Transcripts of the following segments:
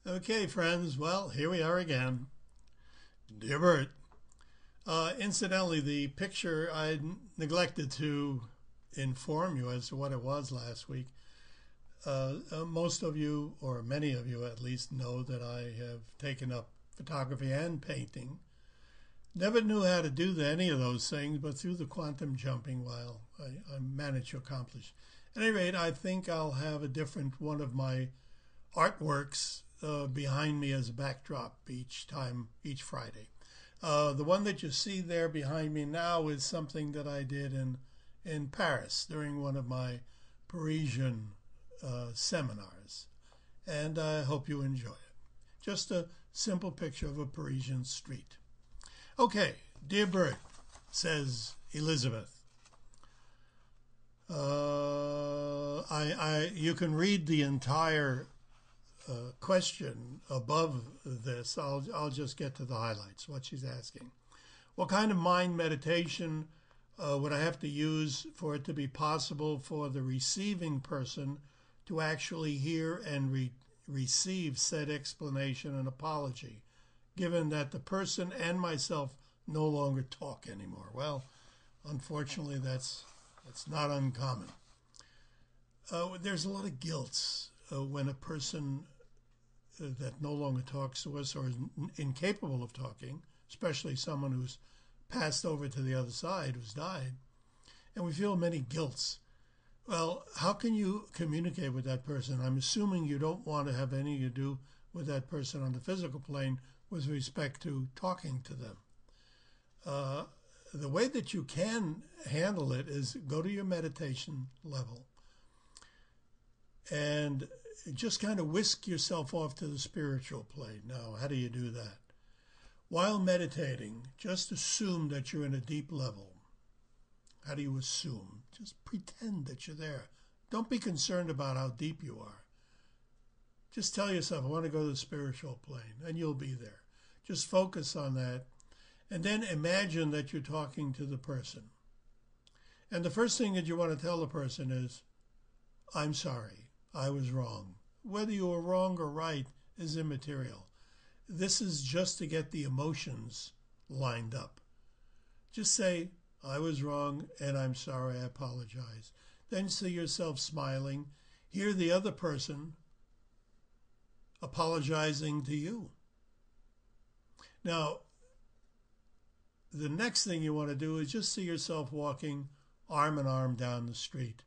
Okay, friends. Well, here we are again. Dear Burt. Incidentally, the picture I neglected to inform you as to what it was last week. Most of you, or many of you at least, know that I have taken up photography and painting. Never knew how to do any of those things, but through the quantum jumping, I managed to accomplish. At any rate, I think I'll have a different one of my artworks behind me as a backdrop each Friday. The one that you see there behind me now is something that I did in Paris during one of my Parisian seminars, and I hope you enjoy it. Just a simple picture of a Parisian street. Okay, dear Burt, says Elizabeth. You can read the entire question above this. I'll just get to the highlights. What she's asking: what kind of mind meditation would I have to use for it to be possible for the receiving person to actually hear and receive said explanation and apology, given that the person and myself no longer talk anymore? Well, unfortunately, that's not uncommon. There's a lot of guilt when a person that no longer talks to us or is incapable of talking, especially someone who's passed over to the other side, who's died, and we feel many guilts. Well, how can you communicate with that person? I'm assuming you don't want to have anything to do with that person on the physical plane with respect to talking to them. The way that you can handle it is go to your meditation level and just kind of whisk yourself off to the spiritual plane. Now, how do you do that? While meditating, just assume that you're in a deep level. How do you assume? Just pretend that you're there. Don't be concerned about how deep you are. Just tell yourself, I want to go to the spiritual plane, and you'll be there. Just focus on that, and then imagine that you're talking to the person. And the first thing that you want to tell the person is, I'm sorry, I was wrong. Whether you were wrong or right is immaterial. This is just to get the emotions lined up. Just say, I was wrong and I'm sorry, I apologize. Then see yourself smiling. Hear the other person apologizing to you. Now, the next thing you want to do is just see yourself walking arm in arm down the street,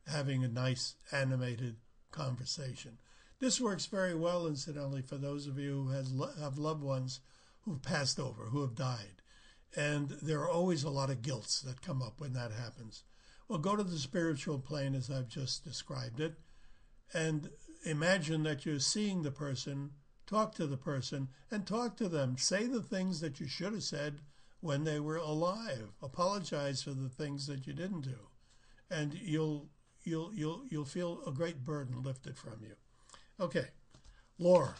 having a nice animated conversation. This works very well, incidentally, for those of you who have loved ones who've passed over, who have died. And there are always a lot of guilts that come up when that happens. Well, go to the spiritual plane as I've just described it, and imagine that you're seeing the person, talk to the person, and talk to them. Say the things that you should have said when they were alive. Apologize for the things that you didn't do, and you'll feel a great burden lifted from you. Okay, Laura.